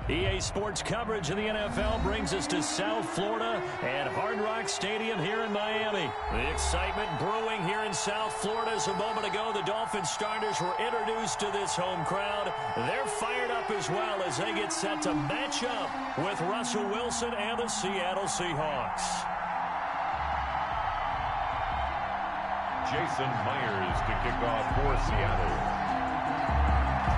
EA Sports coverage of the NFL brings us to South Florida at Hard Rock Stadium here in Miami. The excitement brewing here in South Florida as a moment ago the Dolphins starters were introduced to this home crowd. They're fired up as well as they get set to match up with Russell Wilson and the Seattle Seahawks. Jason Myers to kick off for Seattle.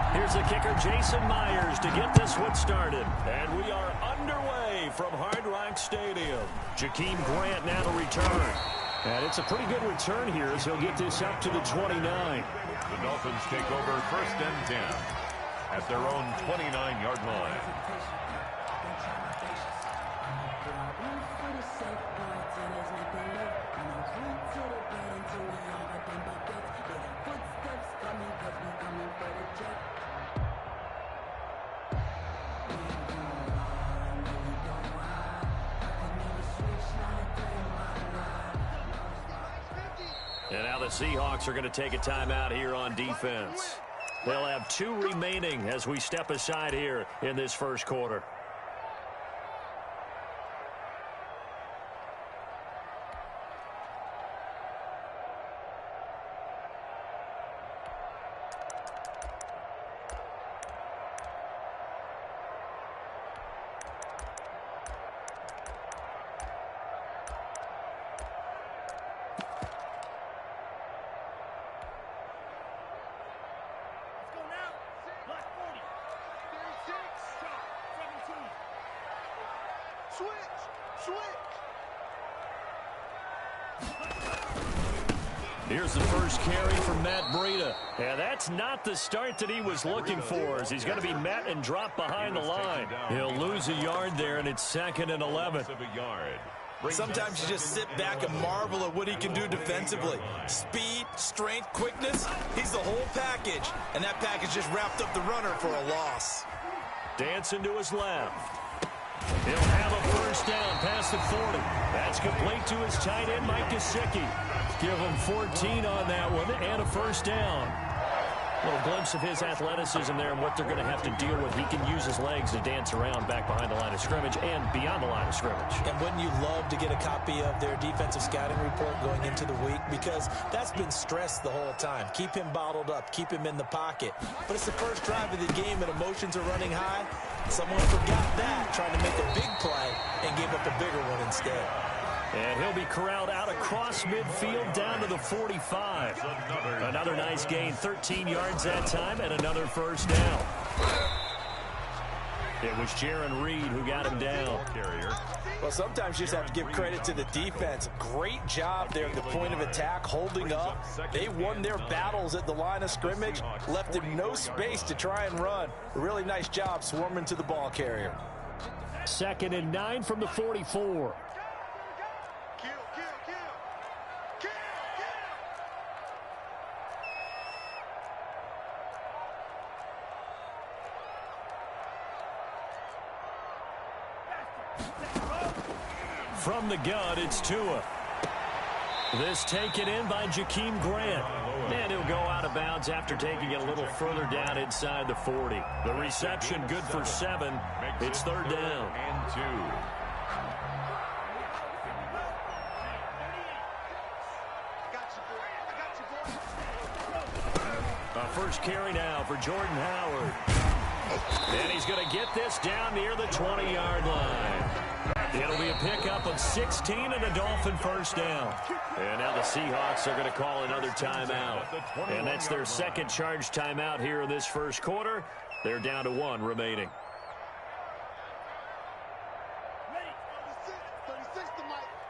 Here's the kicker, Jason Myers, to get this one started. And we are underway from Hard Rock Stadium. Jakeem Grant now to return. And it's a pretty good return here as he'll get this up to the 29. The Dolphins take over 1st and 10 at their own 29-yard line. And now the Seahawks are going to take a timeout here on defense. They'll have 2 remaining as we step aside here in this first quarter. Here's the first carry from Matt Breida. And that's not the start that he was looking for, as he's going to be met and dropped behind the line. He'll lose a yard there, and it's 2nd and 11. Sometimes you just sit back and marvel at what he can do defensively. Speed, strength, quickness, he's the whole package. And that package just wrapped up the runner for a loss. Dancing to his left. He'll have a first down past the 40. That's complete to his tight end, Mike Gesicki. Give him 14 on that one and a first down. A little glimpse of his athleticism there and what they're going to have to deal with. He can use his legs to dance around back behind the line of scrimmage and beyond the line of scrimmage. And wouldn't you love to get a copy of their defensive scouting report going into the week? Because that's been stressed the whole time. Keep him bottled up. Keep him in the pocket. But it's the first drive of the game and emotions are running high. Someone forgot that, trying to make a big play and gave up a bigger one instead. And he'll be corralled out across midfield down to the 45. Another nice gain, 13 yards that time, and another first down. It was Jaron Reed who got him down. Well, sometimes you just have to give credit to the defense. Great job there at the point of attack, holding up. They won their battles at the line of scrimmage, left him no space to try and run. A really nice job swarming to the ball carrier. 2nd and 9 from the 44. From the gun, it's Tua. This taken in by Jakeem Grant. And he'll go out of bounds after taking it a little further down inside the 40. The reception good for 7. It's 3rd down. And 2. First carry now for Jordan Howard. And he's going to get this down near the 20-yard line. It'll be a pickup of 16 and a Dolphin first down. And now the Seahawks are going to call another timeout. And that's their second charge timeout here in this first quarter. They're down to 1 remaining.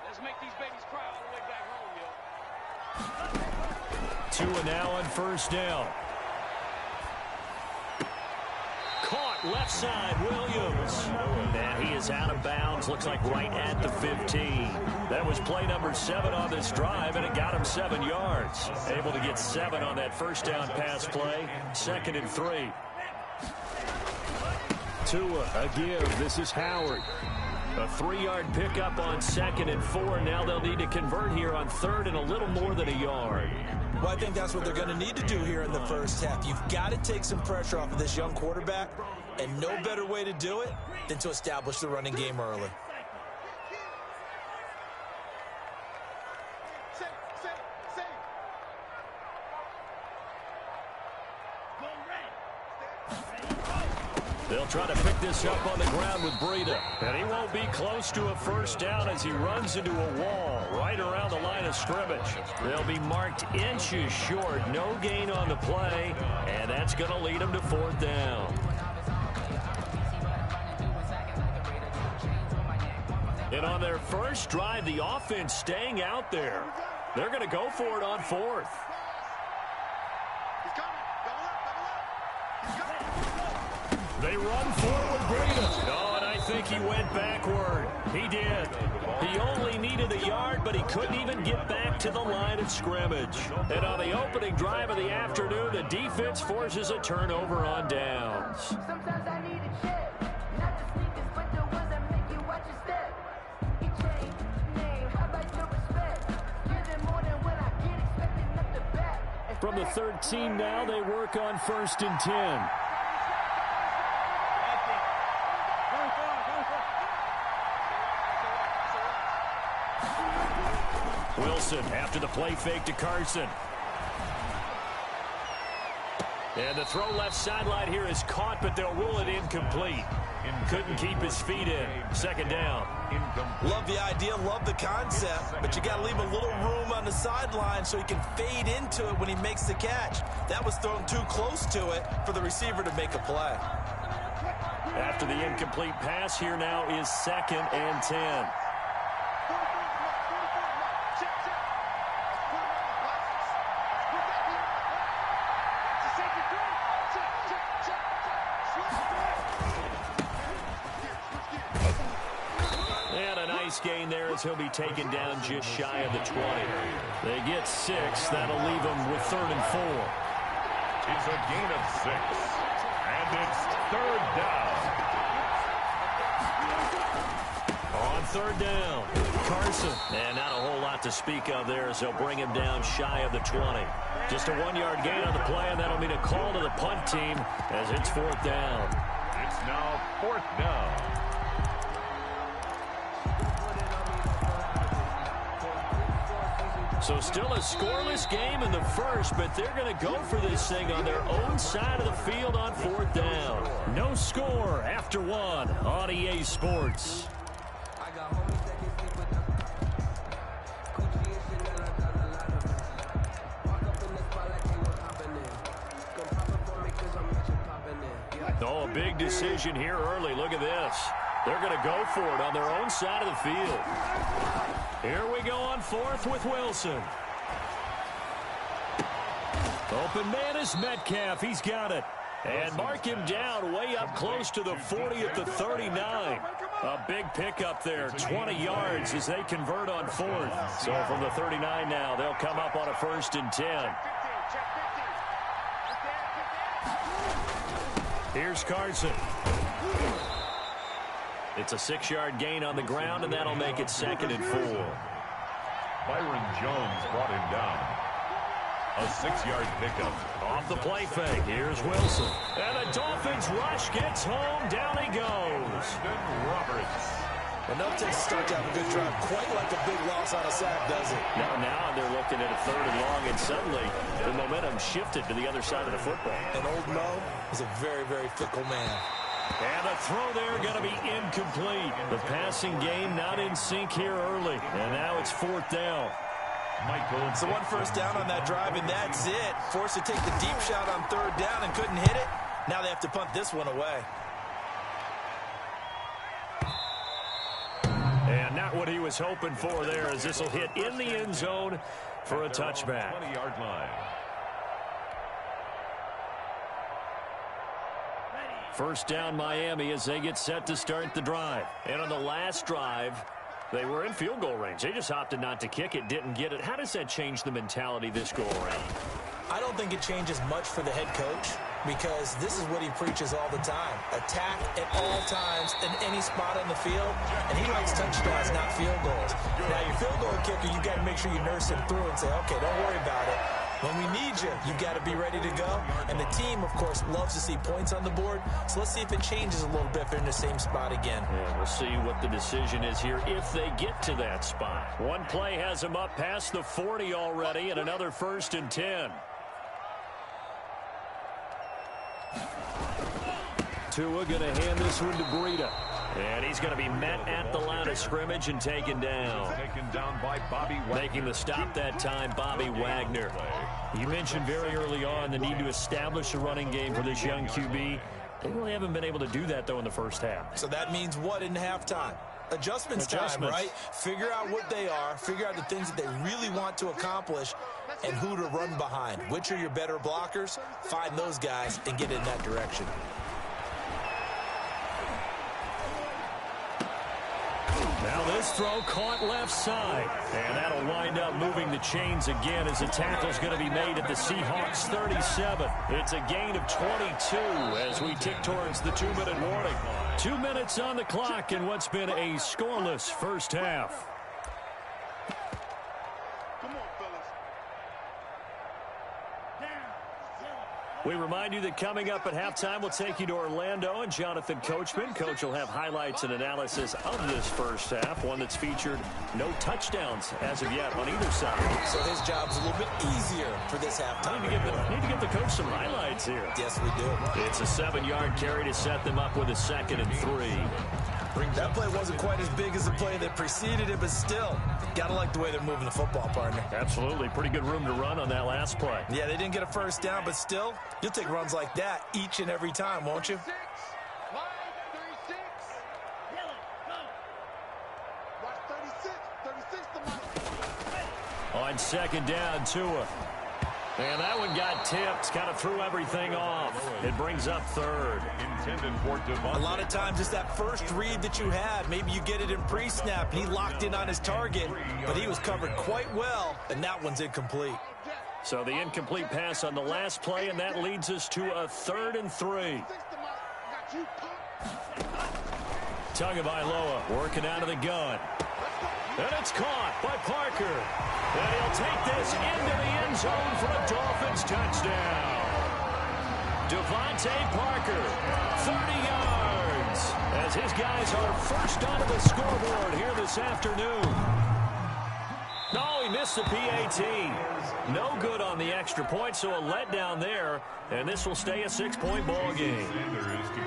Let's make these babies cry all the way back home, yo. Tua now on first down. Caught left side, Williams. And he is out of bounds, looks like right at the 15. That was play number 7 on this drive, and it got him 7 yards. Able to get 7 on that first down pass play. 2nd and 3. Tua, a give. This is Howard. A 3-yard pickup on 2nd and 4. Now they'll need to convert here on 3rd and a little more than a yard. Well, I think that's what they're going to need to do here in the first half. You've got to take some pressure off of this young quarterback. And no better way to do it than to establish the running game early. They'll try to pick this up on the ground with Breida. And he won't be close to a first down as he runs into a wall right around the line of scrimmage. They'll be marked inches short. No gain on the play. And that's going to lead them to fourth down. And on their first drive, the offense staying out there. They're going to go for it on fourth. They run forward, Breida. Oh, and I think he went backward. He did. He only needed a yard, but he couldn't even get back to the line of scrimmage. And on the opening drive of the afternoon, the defense forces a turnover on downs. Sometimes I need a check. Not the sneakers, but the ones that make you watch your step. He changed name, how about your respect? Give them more than what I get, expecting up the back. From the 13 now, they work on 1st and 10. Wilson after the play fake to Carson. And the throw left sideline here is caught, but they'll rule it incomplete. Couldn't keep his feet in. Second down. Love the idea, love the concept, but you got to leave a little room on the sideline so he can fade into it when he makes the catch. That was thrown too close to it for the receiver to make a play. After the incomplete pass, here now is 2nd and 10. Gain there as he'll be taken down just shy of the 20. They get 6. That'll leave them with 3rd and 4. It's a gain of 6. And it's 3rd down. On 3rd down, Carson. And not a whole lot to speak of there as they'll bring him down shy of the 20. Just a 1-yard gain on the play, and that'll mean a call to the punt team as it's 4th down. It's now 4th down. So still a scoreless game in the first, but they're going to go for this thing on their own side of the field on 4th down. No score after 1 on EA Sports. Oh, a big decision here early. Look at this. They're going to go for it on their own side of the field. Here we go on 4th with Wilson. Open man is Metcalf. He's got it. And mark him down way up close to the 40 at the 39. A big pickup there, 20 yards as they convert on 4th. So from the 39 now, they'll come up on a 1st and 10. Here's Carson. It's a 6-yard gain on the ground, and that'll make it 2nd and 4. Byron Jones brought him down. A 6-yard pickup. Off the play fake, here's Wilson. And the Dolphins rush gets home. Down he goes. Brandon Roberts. Enough takes to start to have a good drive. Quite like a big loss on a sack, does it? Now they're looking at a 3rd and long, and suddenly the momentum shifted to the other side of the football. And old Mo is a very, very fickle man. And the throw there going to be incomplete. The passing game not in sync here early. And now it's 4th down. So 1 first down on that drive, and that's it. Forced to take the deep shot on 3rd down and couldn't hit it. Now they have to punt this one away. And not what he was hoping for there, as this will hit in the end zone for a touchback. 20-yard line. First down Miami as they get set to start the drive. And on the last drive, they were in field goal range. They just opted not to kick it, didn't get it. How does that change the mentality this go around? I don't think it changes much for the head coach, because this is what he preaches all the time. Attack at all times in any spot on the field, and he likes touchdowns, not field goals. Now, your field goal kicker, you've got to make sure you nurse him through and say, okay, don't worry about it. When we need you, you've got to be ready to go. And the team, of course, loves to see points on the board. So let's see if it changes a little bit if they're in the same spot again. Yeah, we'll see what the decision is here if they get to that spot. One play has them up past the 40 already, and another 1st and 10. Tua going to hand this one to Breida. And he's going to be met at the line of scrimmage and taken down. Taken down by Bobby Wagner. Making the stop that time, Bobby Wagner. You mentioned very early on the need to establish a running game for this young QB. They really haven't been able to do that, though, in the first half. So that means what in halftime? Adjustments time, right? Figure out what they are, figure out the things that they really want to accomplish, and who to run behind. Which are your better blockers? Find those guys and get in that direction. Now this throw caught left side. And that'll wind up moving the chains again as the tackle's going to be made at the Seahawks 37. It's a gain of 22 as we tick towards the 2-minute warning. 2 minutes on the clock in what's been a scoreless first half. We remind you that coming up at halftime, we'll take you to Orlando and Jonathan Coachman. Coach will have highlights and analysis of this first half, one that's featured no touchdowns as of yet on either side. So his job's a little bit easier for this halftime. Need to give the coach some highlights here. Yes, we do. It's a 7-yard carry to set them up with a 2nd and 3. That play wasn't quite as big as the play that preceded it, but still, gotta like the way they're moving the football, partner. Absolutely. Pretty good room to run on that last play. Yeah, they didn't get a first down, but still, you'll take runs like that each and every time, won't you? On 2nd down, Tua. And that one got tipped, kind of threw everything off. It brings up 3rd. Intended for Devontae. A lot of times it's that first read that you had. Maybe you get it in pre-snap. He locked in on his target, but he was covered quite well, and that one's incomplete. So the incomplete pass on the last play, and that leads us to a 3rd and 3. Tagovailoa working out of the gun. And it's caught by Parker. And he'll take this into the end zone for a Dolphins touchdown. Devontae Parker, 30 yards, as his guys are first onto the scoreboard here this afternoon. No, he missed the PAT. No good on the extra point, so a letdown there, and this will stay a 6-point ball game.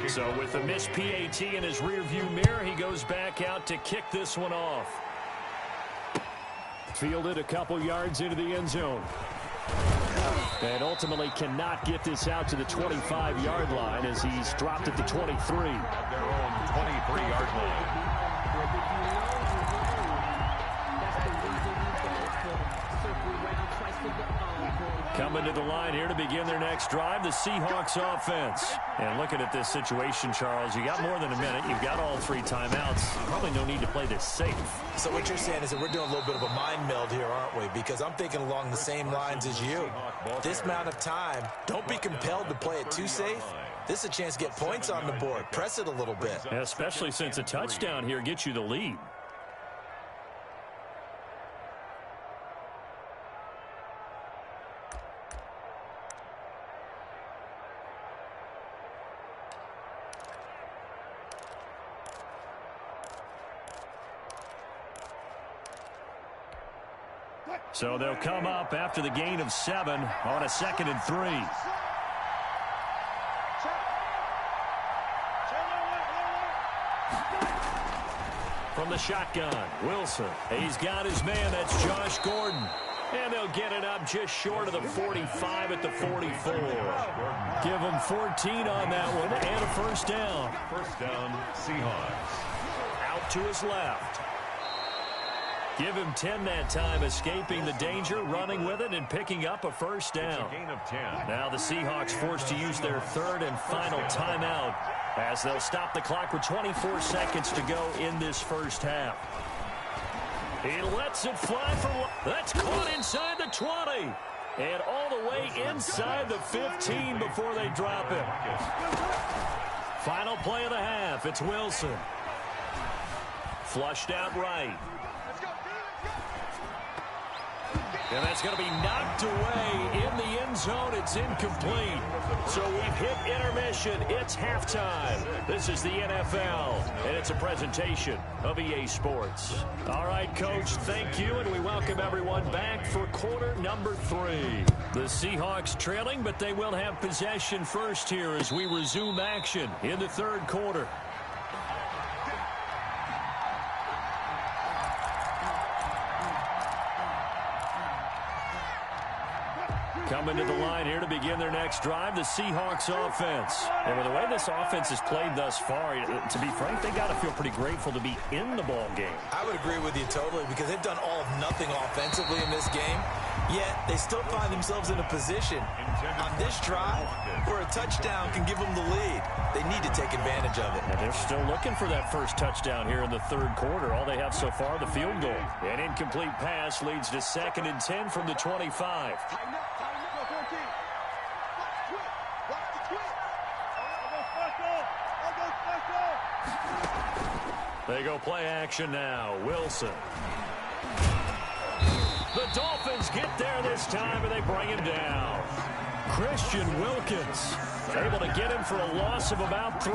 So with the missed PAT in his rearview mirror, he goes back out to kick this one off. Fielded a couple yards into the end zone. And ultimately cannot get this out to the 25-yard line as he's dropped at the 23. At their own 23-yard line. Coming to the line here to begin their next drive, the Seahawks offense. And looking at this situation, Charles, you got more than a minute. You've got all 3 timeouts. Probably no need to play this safe. So what you're saying is that we're doing a little bit of a mind meld here, aren't we? Because I'm thinking along the same lines as you. This amount of time, don't be compelled to play it too safe. This is a chance to get points on the board. Press it a little bit. Yeah, especially since a touchdown here gets you the lead. So they'll come up after the gain of 7 on a 2nd and 3. From the shotgun, Wilson. He's got his man. That's Josh Gordon. And they'll get it up just short of the 45 at the 44. Give them 14 on that one and a first down. First down, Seahawks. Out to his left. Give him 10 that time, escaping the danger, running with it, and picking up a first down. It's a gain of 10. Now the Seahawks forced to use their 3rd and final timeout as they'll stop the clock with 24 seconds to go in this first half. He lets it fly for... That's caught inside the 20. And all the way inside the 15 before they drop it. Final play of the half. It's Wilson. Flushed out right. And that's going to be knocked away in the end zone. It's incomplete. So we've hit intermission. It's halftime. This is the NFL, and it's a presentation of EA Sports. All right, Coach, thank you, and we welcome everyone back for quarter number 3. The Seahawks trailing, but they will have possession first here as we resume action in the third quarter. Coming to the line here to begin their next drive, the Seahawks offense. And with the way this offense has played thus far, to be frank, they got to feel pretty grateful to be in the ball game. I would agree with you totally because they've done all of nothing offensively in this game, yet they still find themselves in a position on this drive where a touchdown can give them the lead. They need to take advantage of it. And they're still looking for that first touchdown here in the third quarter. All they have so far, the field goal. An incomplete pass leads to 2nd and 10 from the 25. They go play action now. Wilson. The Dolphins get there this time, and they bring him down. Christian Wilkins able to get him for a loss of about 3.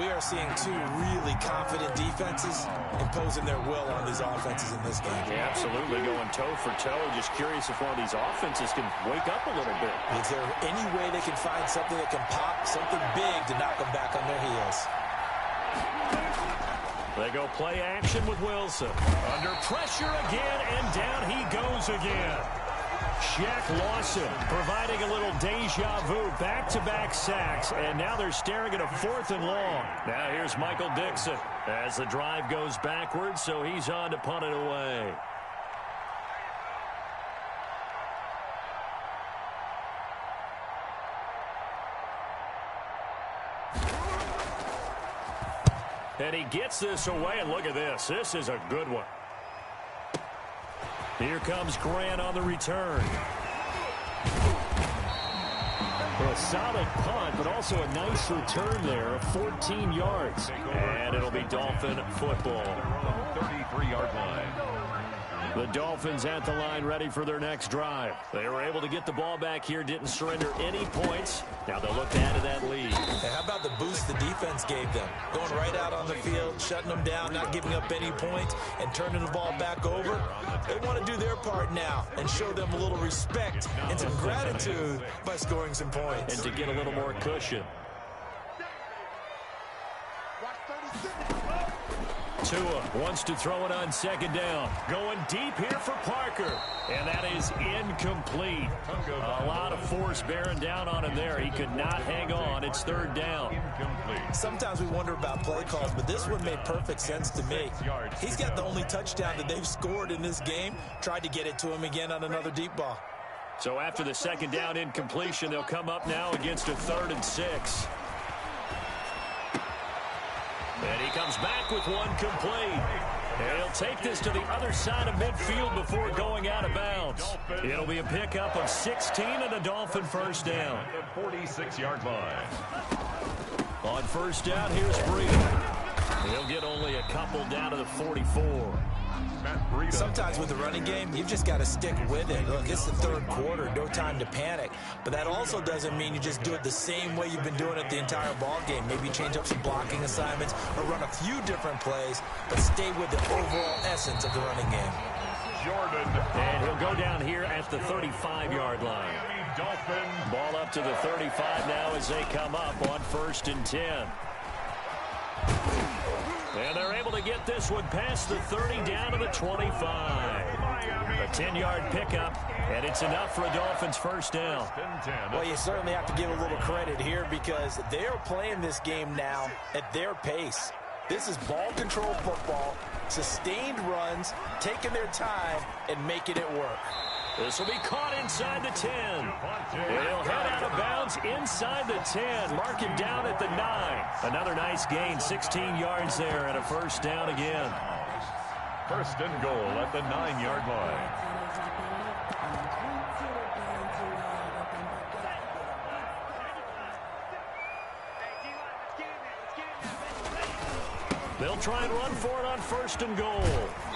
We are seeing 2 really confident defenses imposing their will on these offenses in this game. Yeah, absolutely, going toe for toe. Just curious if one of these offenses can wake up a little bit. Is there any way they can find something that can pop, something big to knock them back on their heels? They go play action with Wilson. Under pressure again, and down he goes again. Shaq Lawson providing a little deja vu, back-to-back sacks, and now they're staring at a 4th and long. Now here's Michael Dixon as the drive goes backwards, so he's on to punt it away. And he gets this away, and look at this. This is a good one. Here comes Grant on the return. A solid punt, but also a nice return there of 14 yards. And it'll be Dolphin football. 33-yard line. The Dolphins at the line ready for their next drive. They were able to get the ball back here, didn't surrender any points. Now they'll look to add to that lead. Hey, how about the boost the defense gave them? Going right out on the field, shutting them down, not giving up any points, and turning the ball back over. They want to do their part now and show them a little respect and some gratitude by scoring some points. And to get a little more cushion. Tua wants to throw it on 2nd down. Going deep here for Parker. And that is incomplete. A lot of force bearing down on him there. He could not hang on. It's 3rd down. Sometimes we wonder about play calls, but this one made perfect sense to me. He's got the only touchdown that they've scored in this game. Tried to get it to him again on another deep ball. So after the 2nd down incompletion, they'll come up now against a 3rd and 6. And he comes back with one complete. And he'll take this to the other side of midfield before going out of bounds. It'll be a pickup of 16 and a Dolphin first down. The 46-yard line. On first down, here's Breida. He'll get only a couple down to the 44. Sometimes with the running game, you've just got to stick with it. Look, it's the 3rd quarter, no time to panic. But that also doesn't mean you just do it the same way you've been doing it the entire ball game. Maybe change up some blocking assignments or run a few different plays, but stay with the overall essence of the running game. Jordan. And he'll go down here at the 35-yard line. Dolphin. Ball up to the 35 now as they come up on 1st and 10. And they're able to get this one past the 30 down to the 25. A 10-yard pickup, and it's enough for a Dolphins first down. Well, you certainly have to give a little credit here because they're playing this game now at their pace. This is ball control football, sustained runs, taking their time, and making it work. This will be caught inside the 10. He'll head out of bounds inside the 10. Mark him down at the 9. Another nice gain, 16 yards there, and a first down again. 1st and goal at the 9-yard line. They'll try and run for it on 1st and goal.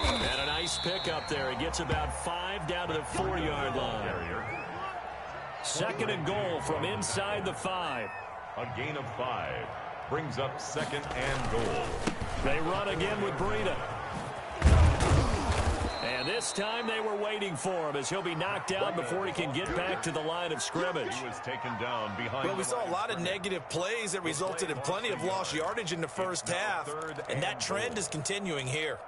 And a nice pickup there. He gets about 5 down to the 4-yard line. 2nd and goal from inside the 5. A gain of 5 brings up 2nd and goal. They run again with Breida. And this time they were waiting for him as he'll be knocked down before he can get back to the line of scrimmage. He was taken down behind. Well, we saw a lot of negative plays that resulted in plenty of lost yardage in the first half, and that trend is continuing here.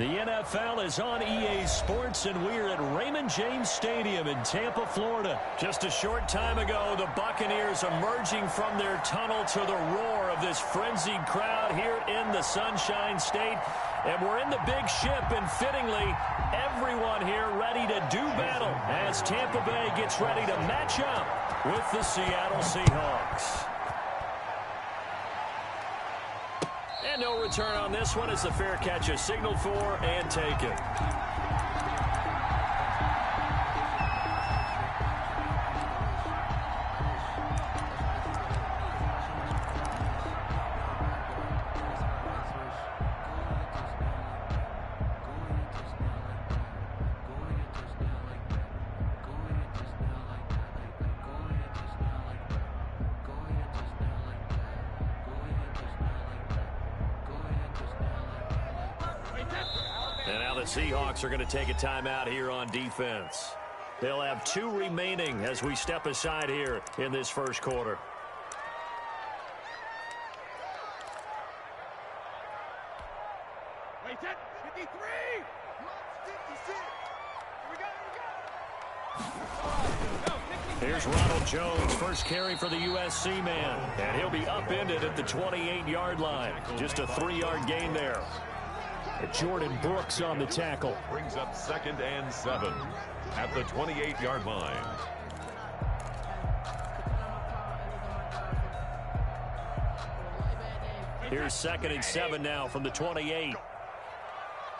The NFL is on EA Sports, and we're at Raymond James Stadium in Tampa, Florida. Just a short time ago, the Buccaneers emerging from their tunnel to the roar of this frenzied crowd here in the Sunshine State. And we're in the big ship, and fittingly, everyone here ready to do battle as Tampa Bay gets ready to match up with the Seattle Seahawks. And no return on this one as the fair catch is signaled for and taken. And now the Seahawks are going to take a timeout here on defense. They'll have 2 remaining as we step aside here in this first quarter. Wait, 53! 56! Here we go! Here's Ronald Jones, first carry for the USC man. And he'll be upended at the 28-yard line. Just a 3-yard gain there. Jordan Brooks on the tackle. Brings up 2nd and 7 at the 28-yard line. Here's 2nd and 7 now from the 28. Go!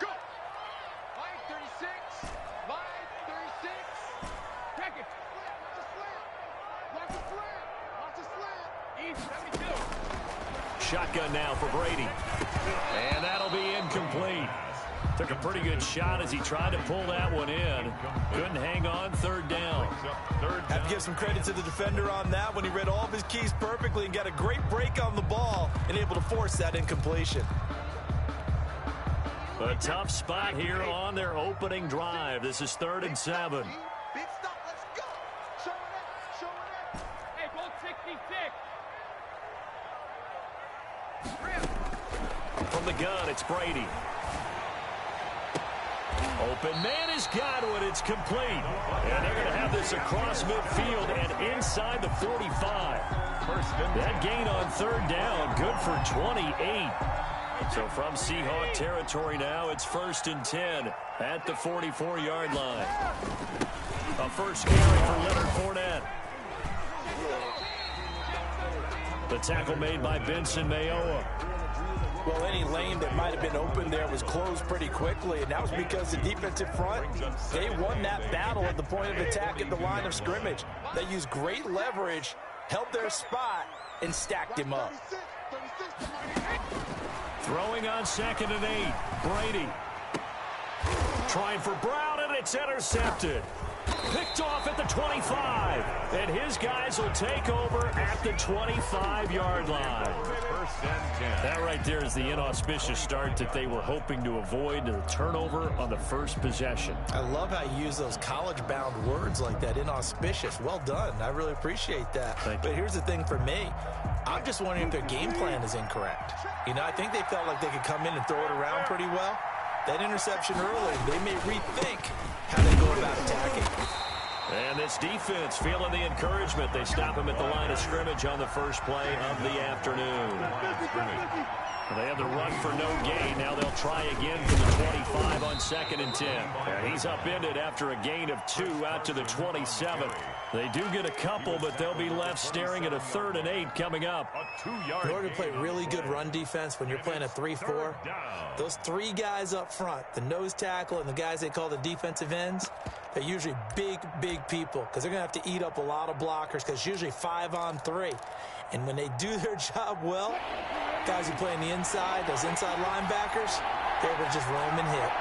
536! 536! Check it! Watch the slant! Watch the slant! Watch the slant! East 72! Shotgun now for Brady. And that'll be incomplete. Took a pretty good shot as he tried to pull that one in. Couldn't hang on, 3rd down. Have to give some credit to the defender on that when he read all of his keys perfectly and got a great break on the ball and able to force that incompletion. A tough spot here on their opening drive. This is 3rd and 7. Big stop, let's go! Show it up! Hey, go 66! From the gun, it's Brady. Open man has got it. It's complete. And they're going to have this across midfield and inside the 45. That gain on 3rd down, good for 28. So from Seahawk territory now, it's 1st and 10 at the 44-yard line. A first carry for Leonard Fournette. The tackle made by Benson Mayowa. Well, any lane that might have been open there was closed pretty quickly, and that was because the defensive front, they won that battle at the point of attack at the line of scrimmage. They used great leverage, held their spot, and stacked him up. Throwing on 2nd and 8. Brady. Trying for Brown, and it's intercepted. Picked off at the 25. And his guys will take over at the 25-yard line. 1st and 10. That right there is the inauspicious start that they were hoping to avoid, the turnover on the first possession. I love how you use those college-bound words like that, inauspicious. Well done. I really appreciate that. Thank you. But here's the thing for me. I'm just wondering if their game plan is incorrect. You know, I think they felt like they could come in and throw it around pretty well. That interception early, they may rethink how they go about attacking. And this defense feeling the encouragement. They stop him at the line of scrimmage on the first play of the afternoon. They have the run for no gain. Now they'll try again from the 25 on 2nd and 10. And he's upended after a gain of 2 out to the 27. They do get a couple, but they'll be left staring at a 3rd and 8 coming up. In order to play really good run defense when you're playing a 3-4, those 3 guys up front, the nose tackle and the guys they call the defensive ends, they're usually big, big people because they're going to have to eat up a lot of blockers because it's usually 5 on 3. And when they do their job well, guys who play on the inside, those inside linebackers, they're able to just roam and hit.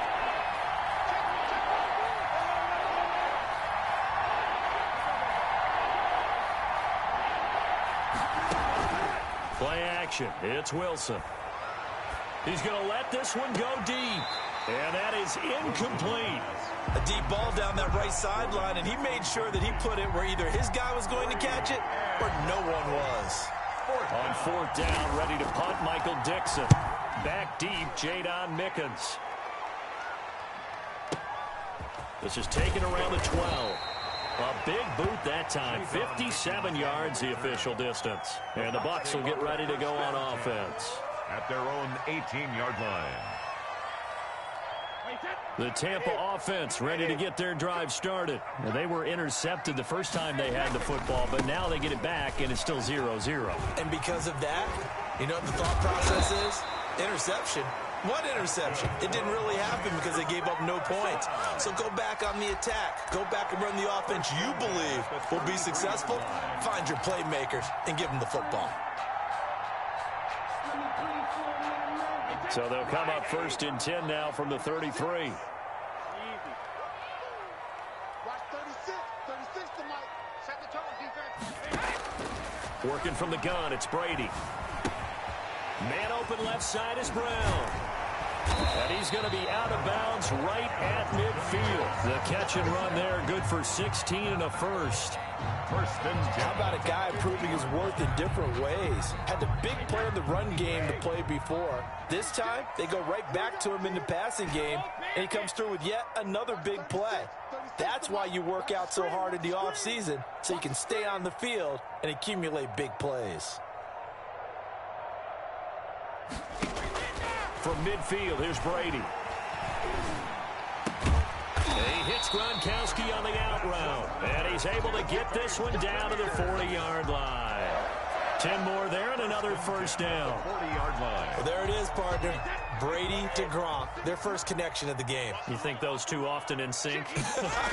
Play action. It's Wilson. He's going to let this one go deep. And that is incomplete. A deep ball down that right sideline, and he made sure that he put it where either his guy was going to catch it or no one was. On 4th down, ready to punt, Michael Dixon. Back deep, Jadon Mickens. This is taken around the 12. A big boot that time. 57 yards the official distance. And the Bucs will get ready to go on offense. At their own 18-yard line. The Tampa offense ready to get their drive started. Now, they were intercepted the first time they had the football, but now they get it back, and it's still 0-0. And because of that, you know what the thought process is? Interception. What interception? It didn't really happen because they gave up no points. So go back on the attack. Go back and run the offense you believe will be successful. Find your playmakers and give them the football. So they'll come up 1st and 10 now from the 33. Watch 36. 36 to Mike. Set the tone, defense. Working from the gun, it's Brady. Man open left side is Brown. And he's going to be out of bounds right at midfield. The catch and run there, good for 16 and a first. How about a guy proving his worth in different ways? Had the big play in the run game to play before. This time, they go right back to him in the passing game, and he comes through with yet another big play. That's why you work out so hard in the offseason, so you can stay on the field and accumulate big plays. From midfield, here's Brady. He hits Gronkowski on the out route, and he's able to get this one down to the 40-yard line. 10 more there and another first down. 40-yard line. Well, there it is, partner. Brady to Gronk, their first connection of the game. You think those two often in sync?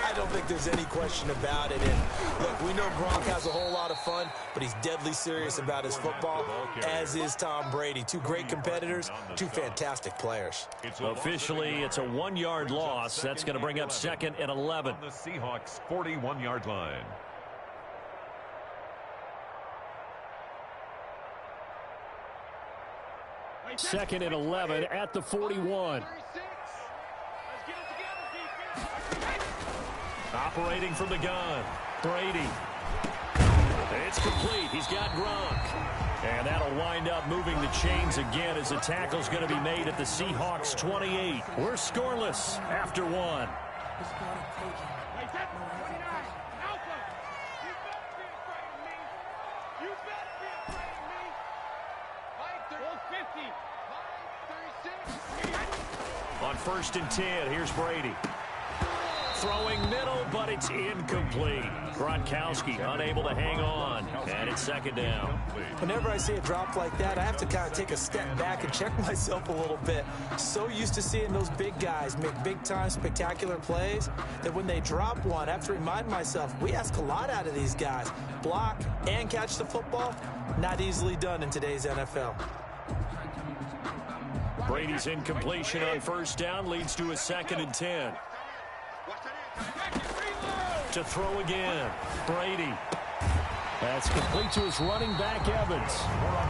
I don't think there's any question about it. And look, we know Gronk has a whole lot of fun, but he's deadly serious about his football, as is Tom Brady. Two great competitors, two fantastic players. Officially, it's a 1-yard loss. That's going to bring up 2nd and 11. The Seahawks 41-yard line. Second and 11 at the 41. Operating from the gun, Brady. It's complete. He's got Gronk. And that'll wind up moving the chains again as the tackle's going to be made at the Seahawks 28. We're scoreless after one. On 1st and 10, here's Brady. Throwing middle, but it's incomplete. Gronkowski unable to hang on, and it's 2nd down. Whenever I see a drop like that, I have to kind of take a step back and check myself a little bit. So used to seeing those big guys make big-time spectacular plays that when they drop one, I have to remind myself, we ask a lot out of these guys. Block and catch the football, not easily done in today's NFL. Brady's incompletion on 1st down leads to a 2nd and 10. To throw again, Brady. That's complete to his running back, Evans.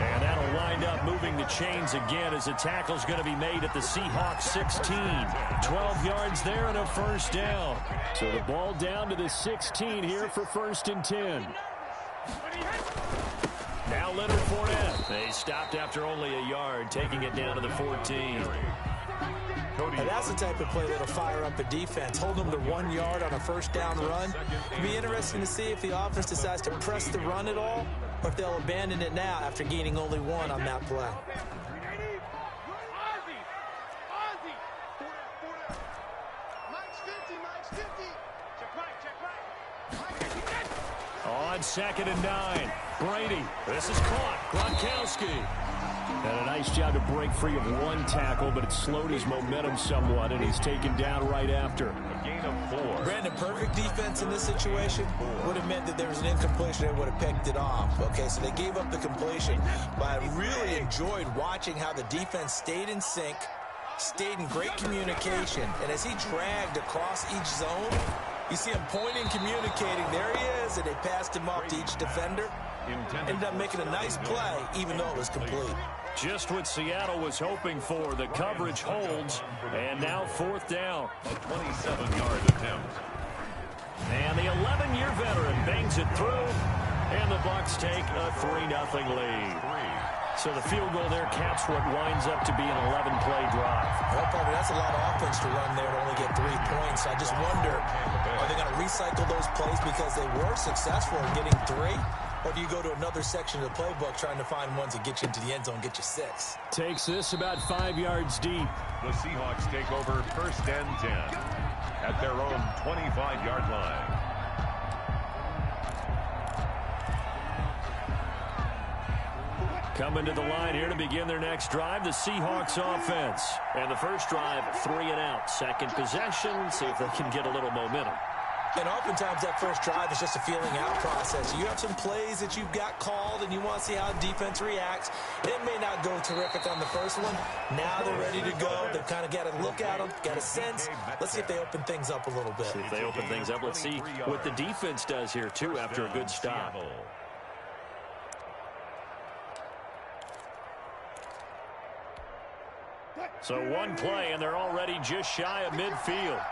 And that'll wind up moving the chains again as the tackle's going to be made at the Seahawks 16. 12 yards there and a 1st down. So the ball down to the 16 here for 1st and 10. Now Leonard Fournette. They stopped after only a yard, taking it down to the 14. And that's the type of play that'll fire up a defense. Hold them to 1 yard on a 1st down run. It'll be interesting to see if the offense decides to press the run at all, or if they'll abandon it now after gaining only 1 on that play. On 2nd and 9, Brady. This is caught. Gronkowski. And a nice job to break free of 1 tackle, but it slowed his momentum somewhat, and he's taken down right after. A gain of 4. Brandon, perfect defense in this situation would have meant that there was an incompletion and would have picked it off. Okay, so they gave up the completion, but I really enjoyed watching how the defense stayed in sync, stayed in great communication, and as he dragged across each zone, you see him pointing, communicating. There he is, and they passed him off to each defender. Ended up making a nice play, even though it was complete. Just what Seattle was hoping for. The coverage holds, and now 4th down. A 27-yard attempt. And the 11-year veteran bangs it through, and the Bucs take a 3-0 lead. So the field goal there caps what winds up to be an 11-play drive. Well, partner, that's a lot of offense to run there to only get 3 points. I just wonder, are they going to recycle those plays because they were successful in getting 3? Or do you go to another section of the playbook trying to find ones that get you into the end zone, get you 6? Takes this about 5 yards deep. The Seahawks take over 1st and 10 at their own 25-yard line. Coming to the line here to begin their next drive, the Seahawks offense. And the first drive, 3 and out. Second possession, see if they can get a little momentum. And oftentimes that first drive is just a feeling out process. You have some plays that you've got called and you want to see how defense reacts. It may not go terrific on the first one. Now they're ready to go. They've kind of got to look at them, got a sense. Let's see if they open things up a little bit. See if they open things up. Let's see what the defense does here, too, after a good stop. So one play, and they're already just shy of midfield.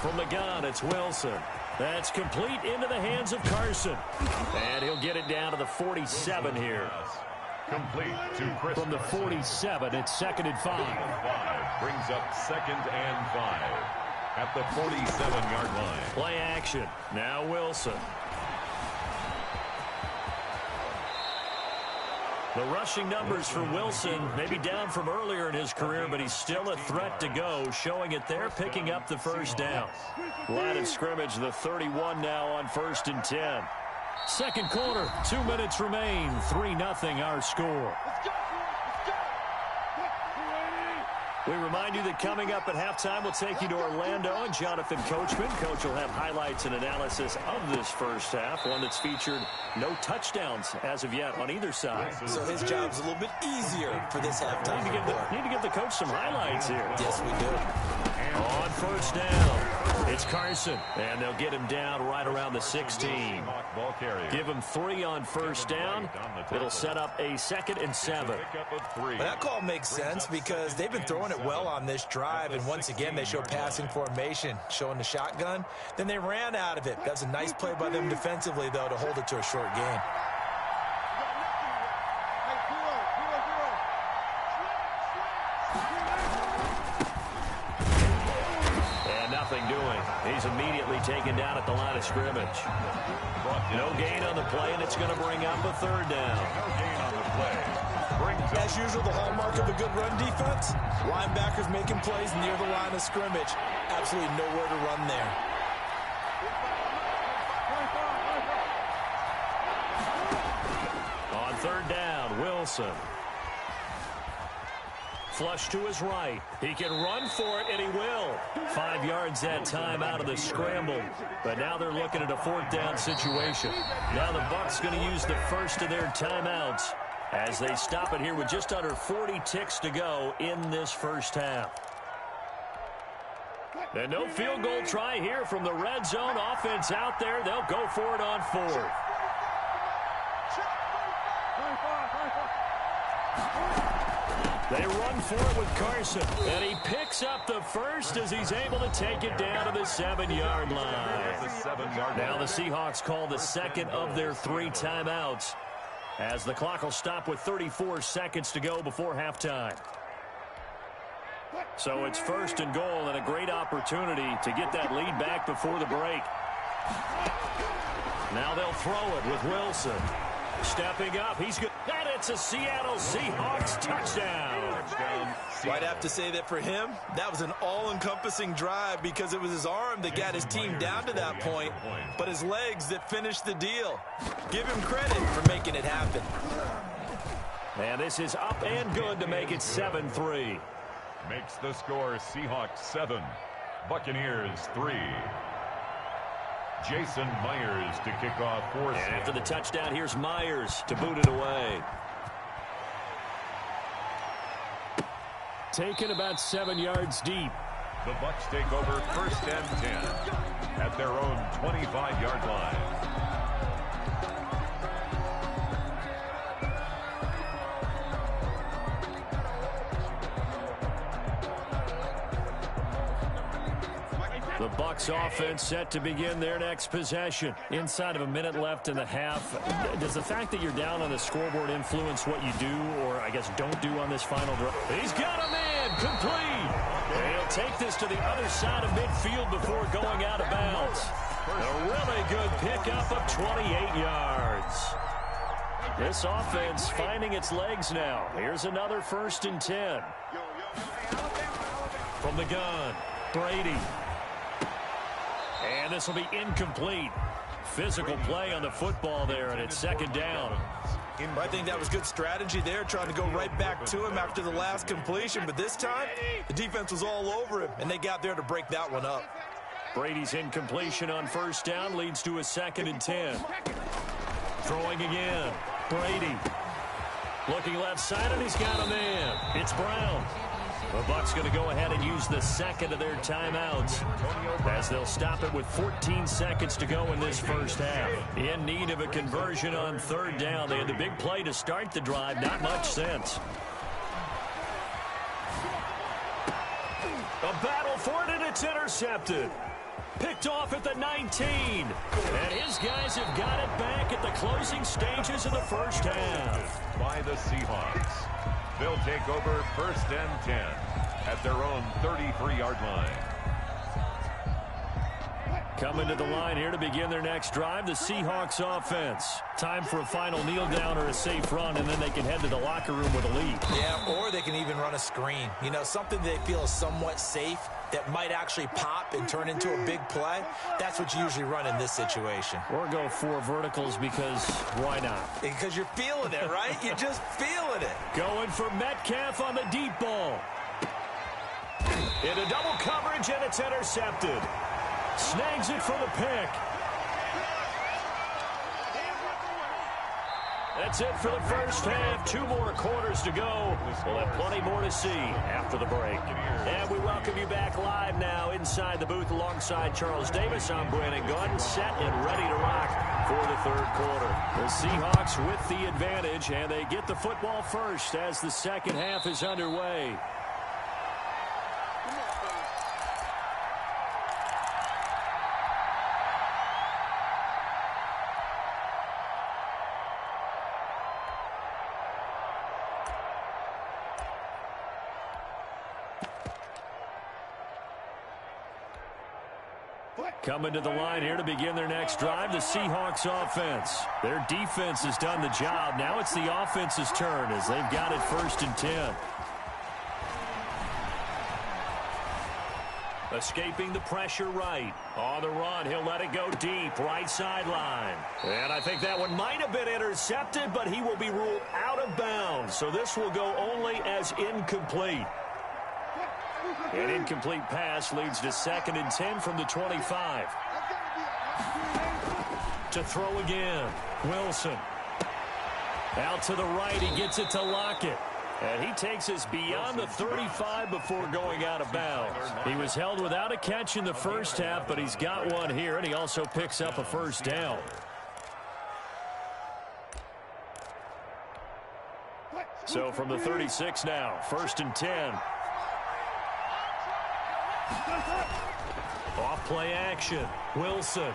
From the gun, it's Wilson. That's complete into the hands of Carson. And he'll get it down to the 47 here. Complete to Chris. From the 47, it's 2nd and 5. Brings up 2nd and 5 at the 47-yard line. Play action. Now Wilson. The rushing numbers for Wilson may be down from earlier in his career, but he's still a threat to go, showing it there, picking up the first down. Line of scrimmage, the 31 now on 1st and 10. Second quarter, 2 minutes remain, 3-0 our score. We remind you that coming up at halftime, we'll take you to Orlando and Jonathan Coachman. Coach will have highlights and analysis of this first half, one that's featured no touchdowns as of yet on either side. So his job's a little bit easier for this halftime. Need to give the coach some highlights here. Yes, we do. On first down, it's Carson, and they'll get him down right around the 16. Give him 3 on first down. It'll set up a 2nd and 7. But that call makes sense because they've been throwing it well on this drive, and once again they show passing formation, showing the shotgun. Then they ran out of it. That's a nice play by them defensively, though, to hold it to a short gain. Nothing doing. He's immediately taken down at the line of scrimmage. No gain on the play, and it's going to bring up a 3rd down. No gain on the play. As usual, the hallmark of a good run defense, linebackers making plays near the line of scrimmage. Absolutely nowhere to run there. On 3rd down, Wilson. Flush to his right. He can run for it, and he will. 5 yards that time out of the scramble. But now they're looking at a 4th down situation. Now the Bucs going to use the first of their timeouts as they stop it here with just under 40 ticks to go in this first half. And no field goal try here from the red zone. Offense out there. They'll go for it on 4th. They run for it with Carson, and he picks up the first as he's able to take it down to the 7-yard line. Now the Seahawks call the 2nd of their 3 timeouts as the clock will stop with 34 seconds to go before halftime. So it's 1st and goal, and a great opportunity to get that lead back before the break. Now they'll throw it with Wilson. Stepping up, he's good. And it's a Seattle Seahawks touchdown. I'd have to say that for him, that was an all-encompassing drive because it was his arm that got his team down to that point, but his legs that finished the deal. Give him credit for making it happen. And this is up and good to make it 7-3. Makes the score Seahawks 7, Buccaneers 3. Jason Myers to kick off for and after the touchdown, here's Myers to boot it away. Taken about 7 yards deep. The Bucs take over 1st and 10 at their own 25-yard line. The Bucs offense set to begin their next possession. Inside of a minute left in the half, does the fact that you're down on the scoreboard influence what you do, or I guess don't do on this final drive? He's got a man, complete. He'll take this to the other side of midfield before going out of bounds. A really good pickup of 28 yards. This offense finding its legs now. Here's another 1st and 10. From the gun, Brady. And this will be incomplete. Physical play on the football there, and it's 2nd down. I think that was good strategy there, trying to go right back to him after the last completion. But this time, the defense was all over him, and they got there to break that one up. Brady's incompletion on 1st down leads to a 2nd and 10. Throwing again. Brady. Looking left side, and he's got a man. It's Brown. The Bucs going to go ahead and use the 2nd of their timeouts as they'll stop it with 14 seconds to go in this 1st half. In need of a conversion on 3rd down. They had the big play to start the drive. Not much sense. A battle for it, and it's intercepted. Picked off at the 19. And his guys have got it back at the closing stages of the 1st half. By the Seahawks. They'll take over 1st and 10 at their own 33-yard line. Coming to the line here to begin their next drive, the Seahawks offense. Time for a final kneel down or a safe run, and then they can head to the locker room with a lead. Yeah, or they can even run a screen. You know, something they feel is somewhat safe that might actually pop and turn into a big play. That's what you usually run in this situation. Or go 4 verticals because why not? Because you're feeling it, right? You're just feeling it. Going for Metcalf on the deep ball. Into double coverage, and it's intercepted. Snags it for the pick. That's it for the 1st half. 2 more quarters to go. We'll have plenty more to see after the break. And we welcome you back live now inside the booth alongside Charles Davis. I'm Brandon Gordon, set and ready to rock for the 3rd quarter. The Seahawks with the advantage, and they get the football first as the 2nd half is underway. Coming to the line here to begin their next drive, the Seahawks offense. Their defense has done the job. Now it's the offense's turn as they've got it 1st and 10. Escaping the pressure right. On the run, he'll let it go deep, right sideline. And I think that one might have been intercepted, but he will be ruled out of bounds. So this will go only as incomplete. An incomplete pass leads to 2nd and 10 from the 25. To throw again, Wilson. Out to the right, he gets it to Lockett. And he takes us beyond the 35 before going out of bounds. He was held without a catch in the 1st half, but he's got one here, and he also picks up a 1st down. So from the 36 now, 1st and 10. Off play action. Wilson.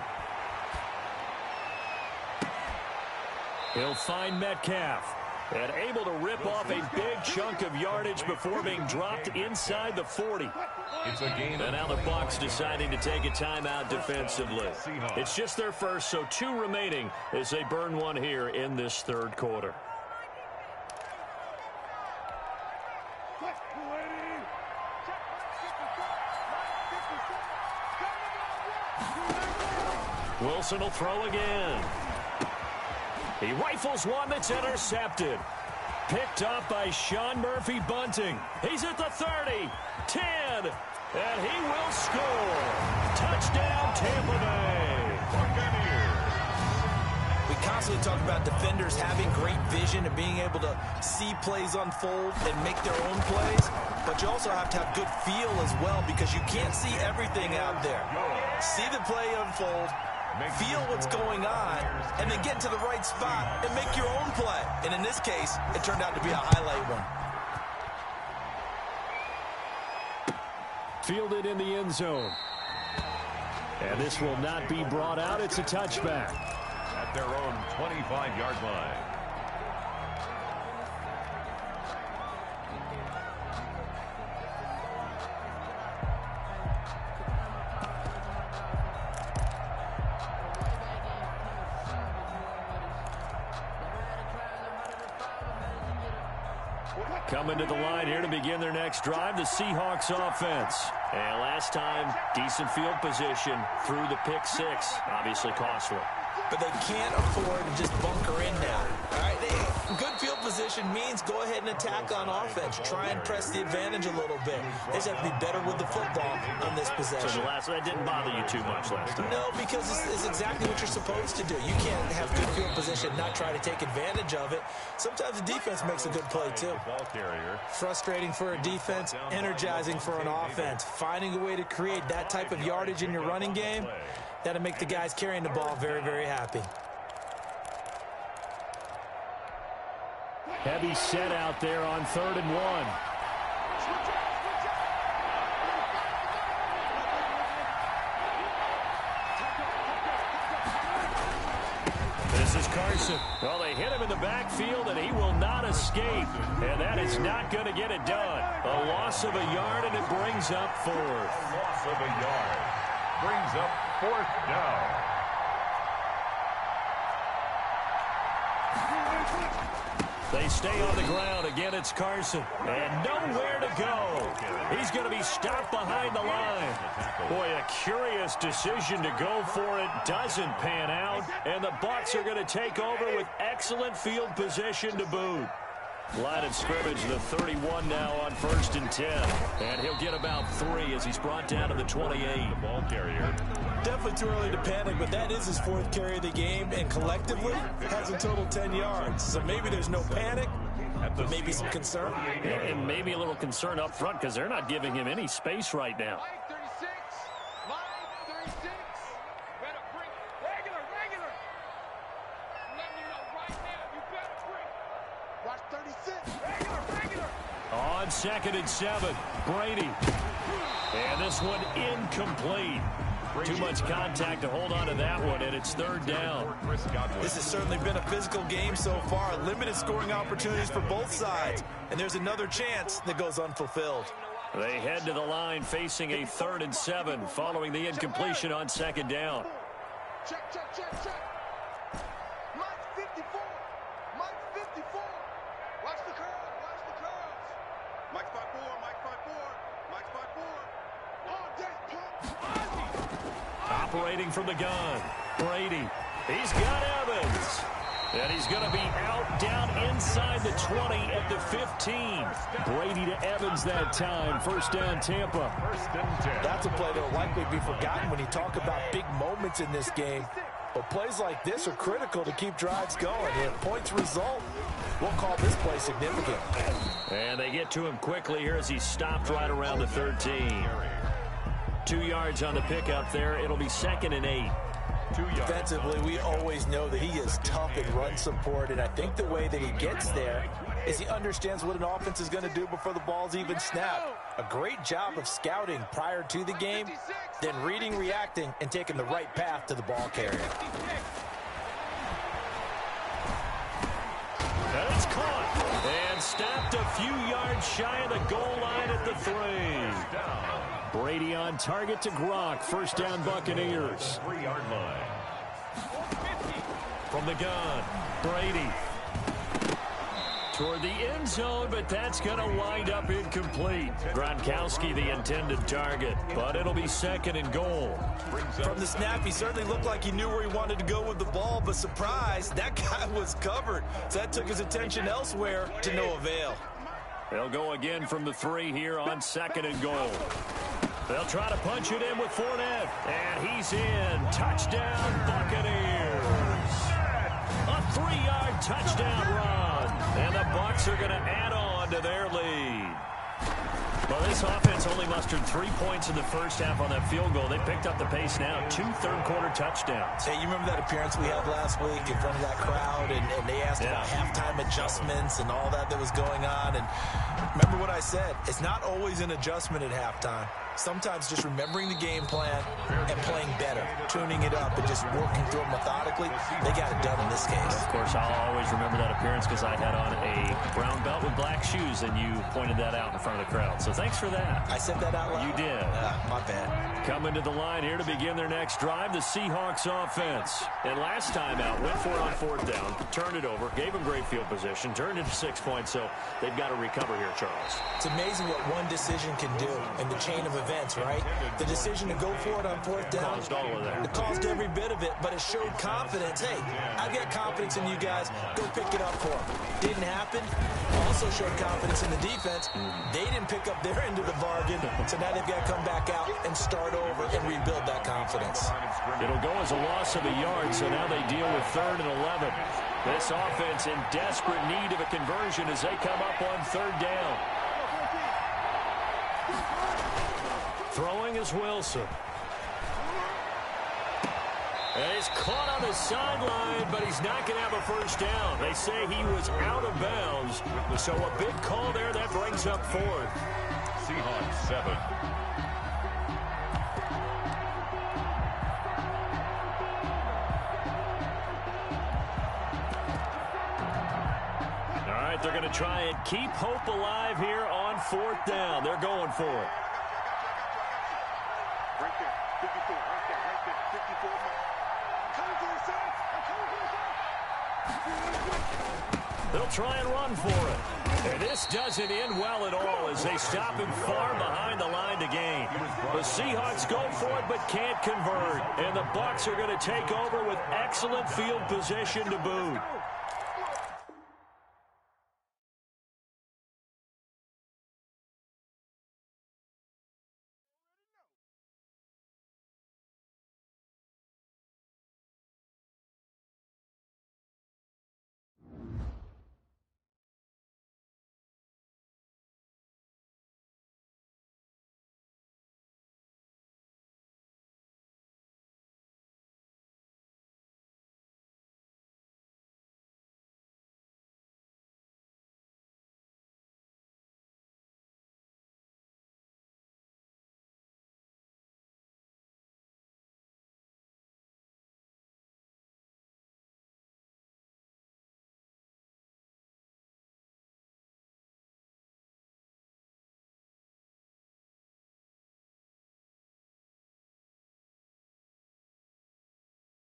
He'll find Metcalf. And able to rip off a big chunk of yardage before being dropped inside the 40. It's a game. And now the Bucs deciding to take a timeout defensively. It's just their first, so 2 remaining as they burn one here in this 3rd quarter. Wilson will throw again. He rifles one that's intercepted. Picked up by Sean Murphy-Bunting. He's at the 30, 10, and he will score. Touchdown, Tampa Bay. We constantly talk about defenders having great vision and being able to see plays unfold and make their own plays, but you also have to have good feel as well because you can't see everything out there. See the play unfold, feel what's going on, and then get to the right spot and make your own play. And in this case, it turned out to be a highlight one. Fielded in the end zone. And this will not be brought out. It's a touchback. At their own 25-yard line. Coming to the line here to begin their next drive, the Seahawks offense. And last time, decent field position through the pick six. Obviously costly. But they can't afford to just bunker in now. All right, good field position means go ahead and attack on offense. Try and press the advantage a little bit. They just have to be better with the football on this possession. So that didn't bother you too much last time? No, because it's exactly what you're supposed to do. You can't have good field position, not try to take advantage of it. Sometimes the defense makes a good play, too. Frustrating for a defense, energizing for an offense. Finding a way to create that type of yardage in your running game, that'll make the guys carrying the ball very, very happy. Heavy set out there on 3rd and 1. This is Carson. Well, they hit him in the backfield, and he will not escape. And that is not going to get it done. A loss of a yard, and it brings up 4th. Loss of a yard. Brings up 4th down. They stay on the ground. Again, it's Carson. And nowhere to go. He's going to be stopped behind the line. Boy, a curious decision to go for it. Doesn't pan out. And the Bucs are going to take over with excellent field position to boot. Line of scrimmage, the 31 now on 1st and 10. And he'll get about 3 as he's brought down to the 28. The ball carrier. Definitely too early to panic, but that is his 4th carry of the game, and collectively has a total 10 yards. So maybe there's no panic, but maybe some concern. And maybe a little concern up front because they're not giving him any space right now. Line 36. Line 36. Better bring regular. I'm letting you know right now, you better bring. Watch 36. Regular. On 2nd and 7, Brady. And this one incomplete. Too much contact to hold on to that one, and it's 3rd down. This has certainly been a physical game so far. Limited scoring opportunities for both sides. And there's another chance that goes unfulfilled. They head to the line facing a 3rd and 7 following the incompletion on 2nd down. Check. Mike 54. Mike 54. Watch the curls. Mike 54. Mike 54. All day, pump. Operating from the gun, Brady. He's got Evans. And he's going to be out down inside the 20 at the 15. Brady to Evans that time. 1st down, Tampa. 1st and 10. That's a play that will likely be forgotten when you talk about big moments in this game. But plays like this are critical to keep drives going. If points result, we'll call this play significant. And they get to him quickly here as he's stopped right around the 13. 2 yards on the pickup there. It'll be 2nd and 8. 2 yards. Defensively, we always know that he is tough in run support, and I think the way that he gets there is he understands what an offense is going to do before the ball's even snapped. A great job of scouting prior to the game, then reading, reacting, and taking the right path to the ball carrier. And it's caught and stopped a few yards shy of the goal line at the 3. Brady on target to Gronk. 1st down, Buccaneers. 3-yard line. From the gun, Brady. Toward the end zone, but that's going to wind up incomplete. Gronkowski the intended target, but it'll be 2nd and goal. From the snap, he certainly looked like he knew where he wanted to go with the ball, but surprise, that guy was covered. So that took his attention elsewhere to no avail. They'll go again from the 3 here on 2nd and goal. They'll try to punch it in with Fournette, and he's in. Touchdown, Buccaneers. A 3-yard touchdown run, and the Bucs are going to add on to their lead. Well, this offense only mustered 3 points in the first half on that field goal. They picked up the pace now. 2 third-quarter touchdowns. Hey, you remember that appearance we had last week in front of that crowd, and they asked about halftime adjustments and all that was going on. And remember what I said, it's not always an adjustment at halftime. Sometimes just remembering the game plan and playing better, tuning it up and just working through it methodically, they got it done in this case. Of course, I'll always remember that appearance because I had on a brown belt with black shoes, and you pointed that out in front of the crowd. So thanks for that. I said that out loud? You did. My bad. Coming to the line here to begin their next drive, the Seahawks offense. And last time out, went for it on 4th down, turned it over, gave them great field position, turned it to 6 points, so they've got to recover here, Charles. It's amazing what one decision can do in the chain of events, right? The decision to go for it on 4th down. Caused all of that. It caused every bit of it, but it showed confidence. Hey, I've got confidence in you guys. Go pick it up for them. Didn't happen. Also showed confidence in the defense. They didn't pick up their end of the bargain, so now they've got to come back out and start over and rebuild that confidence. It'll go as a loss of a yard, so now they deal with 3rd and 11. This offense in desperate need of a conversion as they come up on 3rd down. Throwing is Wilson. And he's caught on the sideline, but he's not going to have a first down. They say he was out of bounds, so a big call there. That brings up 4th. Seahawks 7. All right, they're going to try and keep hope alive here on 4th down. They're going for it. Right there, 54, right there, 54. Come to the side. They'll try and run for it. And this doesn't end well at all as they stop him far behind the line to gain. The Seahawks go for it but can't convert. And the Bucs are going to take over with excellent field position to boot.